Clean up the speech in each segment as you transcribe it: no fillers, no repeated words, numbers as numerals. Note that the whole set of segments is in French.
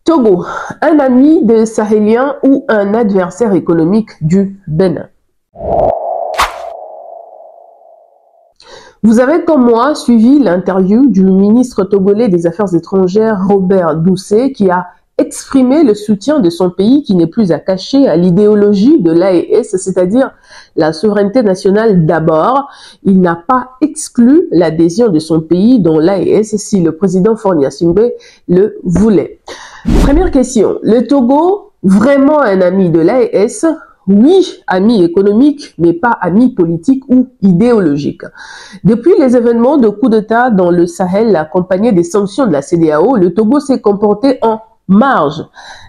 Togo, un ami des Sahéliens ou un adversaire économique du Bénin? Vous avez comme moi suivi l'interview du ministre togolais des Affaires étrangères Robert Doucet qui a exprimé le soutien de son pays qui n'est plus à cacher à l'idéologie de l'AES, c'est-à-dire la souveraineté nationale d'abord. Il n'a pas exclu l'adhésion de son pays dans l'AES si le président Faure Gnassingbé le voulait. Première question, le Togo, vraiment un ami de l'AES? Oui, ami économique, mais pas ami politique ou idéologique. Depuis les événements de coup d'État dans le Sahel accompagnés des sanctions de la CEDEAO, le Togo s'est comporté en marge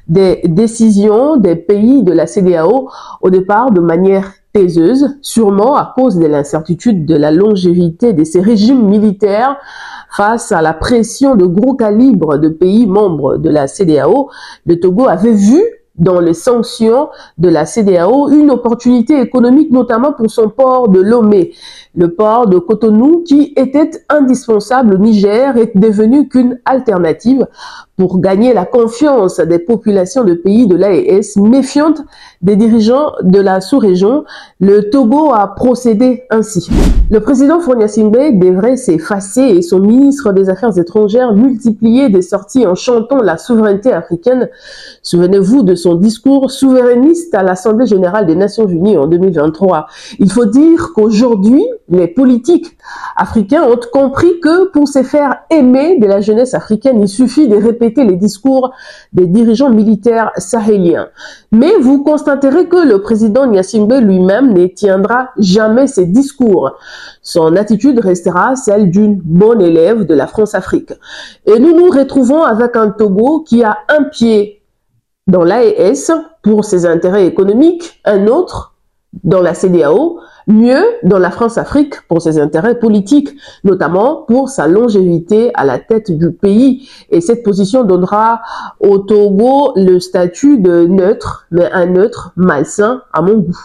des décisions des pays de la CEDEAO, au départ de manière taiseuse, sûrement à cause de l'incertitude de la longévité de ces régimes militaires face à la pression de gros calibre de pays membres de la CEDEAO. Le Togo avait vu dans les sanctions de la CEDEAO une opportunité économique, notamment pour son port de Lomé. Le port de Cotonou, qui était indispensable au Niger, est devenu qu'une alternative pour gagner la confiance des populations de pays de l'AES méfiantes des dirigeants de la sous-région. Le Togo a procédé ainsi. Le président Faure Gnassingbé devrait s'effacer et son ministre des Affaires étrangères multiplier des sorties en chantant la souveraineté africaine. Souvenez-vous de son discours souverainiste à l'Assemblée générale des Nations Unies en 2023. Il faut dire qu'aujourd'hui, les politiques africains ont compris que pour se faire aimer de la jeunesse africaine, il suffit de répéter les discours des dirigeants militaires sahéliens. Mais vous constaterez que le président Gnassingbé lui-même ne tiendra jamais ses discours. Son attitude restera celle d'une bonne élève de la France-Afrique. Et nous nous retrouvons avec un Togo qui a un pied dans l'AES pour ses intérêts économiques, un autre dans la CEDEAO, mieux dans la France-Afrique pour ses intérêts politiques, notamment pour sa longévité à la tête du pays. Et cette position donnera au Togo le statut de neutre, mais un neutre malsain à mon goût.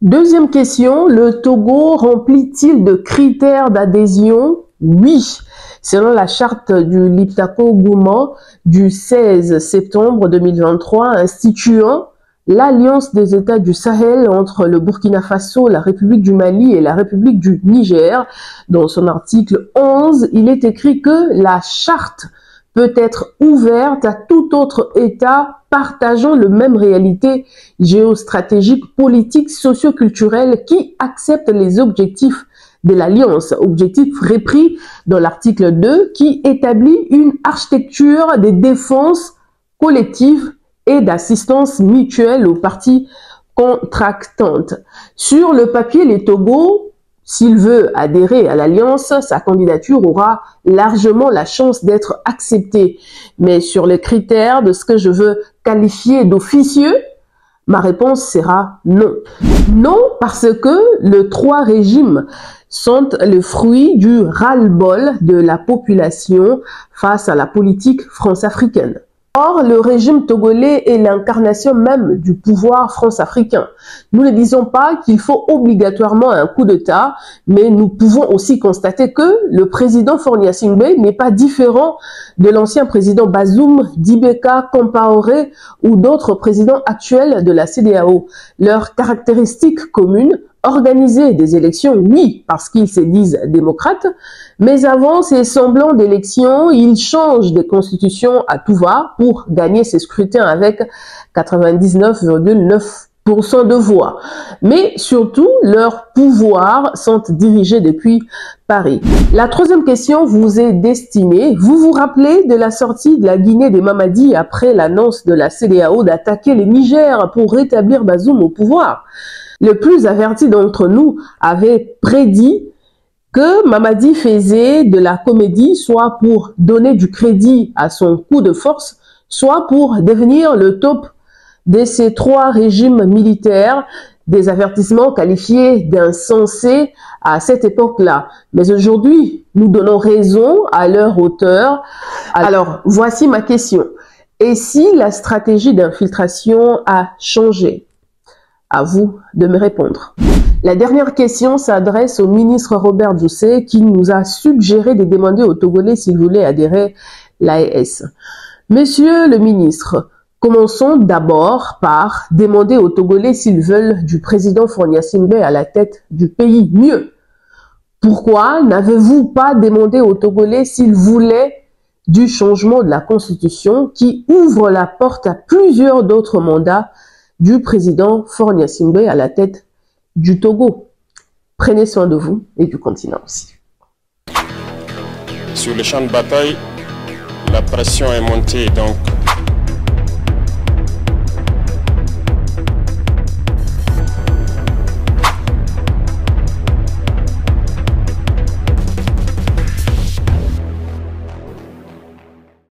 Deuxième question, le Togo remplit-il de critères d'adhésion? Oui. Selon la charte du Liptako-Gourmand du 16 septembre 2023 instituant l'Alliance des États du Sahel entre le Burkina Faso, la République du Mali et la République du Niger, dans son article 11, il est écrit que la charte peut être ouverte à tout autre État partageant le même réalité géostratégique, politique, socio-culturelle qui accepte les objectifs de l'Alliance, objectif repris dans l'article 2 qui établit une architecture de défense collective et d'assistance mutuelle aux parties contractantes. Sur le papier, le Togo, s'il veut adhérer à l'Alliance, sa candidature aura largement la chance d'être acceptée. Mais sur les critères de ce que je veux qualifier d'officieux, ma réponse sera non. Non parce que les trois régimes sont le fruit du ras-le-bol de la population face à la politique france-africaine. Or, le régime togolais est l'incarnation même du pouvoir france-africain. Nous ne disons pas qu'il faut obligatoirement un coup d'État, mais nous pouvons aussi constater que le président Faure Gnassingbé n'est pas différent de l'ancien président Bazoum, d'Ibeka, Compaoré ou d'autres présidents actuels de la CEDEAO. Leurs caractéristiques communes, organiser des élections, oui, parce qu'ils se disent démocrates, mais avant ces semblants d'élections, ils changent des constitutions à tout va pour gagner ces scrutins avec 99,9% de voix. Mais surtout, leurs pouvoirs sont dirigés depuis Paris. La troisième question vous est destinée. Vous vous rappelez de la sortie de la Guinée des Mamadi après l'annonce de la CEDEAO d'attaquer le Niger pour rétablir Bazoum au pouvoir? Le plus averti d'entre nous avait prédit que Mamadi faisait de la comédie, soit pour donner du crédit à son coup de force, soit pour devenir le top de ces trois régimes militaires, des avertissements qualifiés d'insensés à cette époque-là. Mais aujourd'hui, nous donnons raison à leur auteur. Alors, voici ma question. Et si la stratégie d'infiltration a changé? À vous de me répondre. La dernière question s'adresse au ministre Robert Doucet qui nous a suggéré de demander aux Togolais s'ils voulaient adhérer à l'AES. Monsieur le ministre, commençons d'abord par demander aux Togolais s'ils veulent du président Faure Gnassingbé à la tête du pays. Mieux, pourquoi n'avez-vous pas demandé aux Togolais s'ils voulaient du changement de la Constitution qui ouvre la porte à plusieurs d'autres mandats du président Faure Gnassingbé à la tête du Togo? Prenez soin de vous et du continent aussi. Sur le champ de bataille, la pression est montée, donc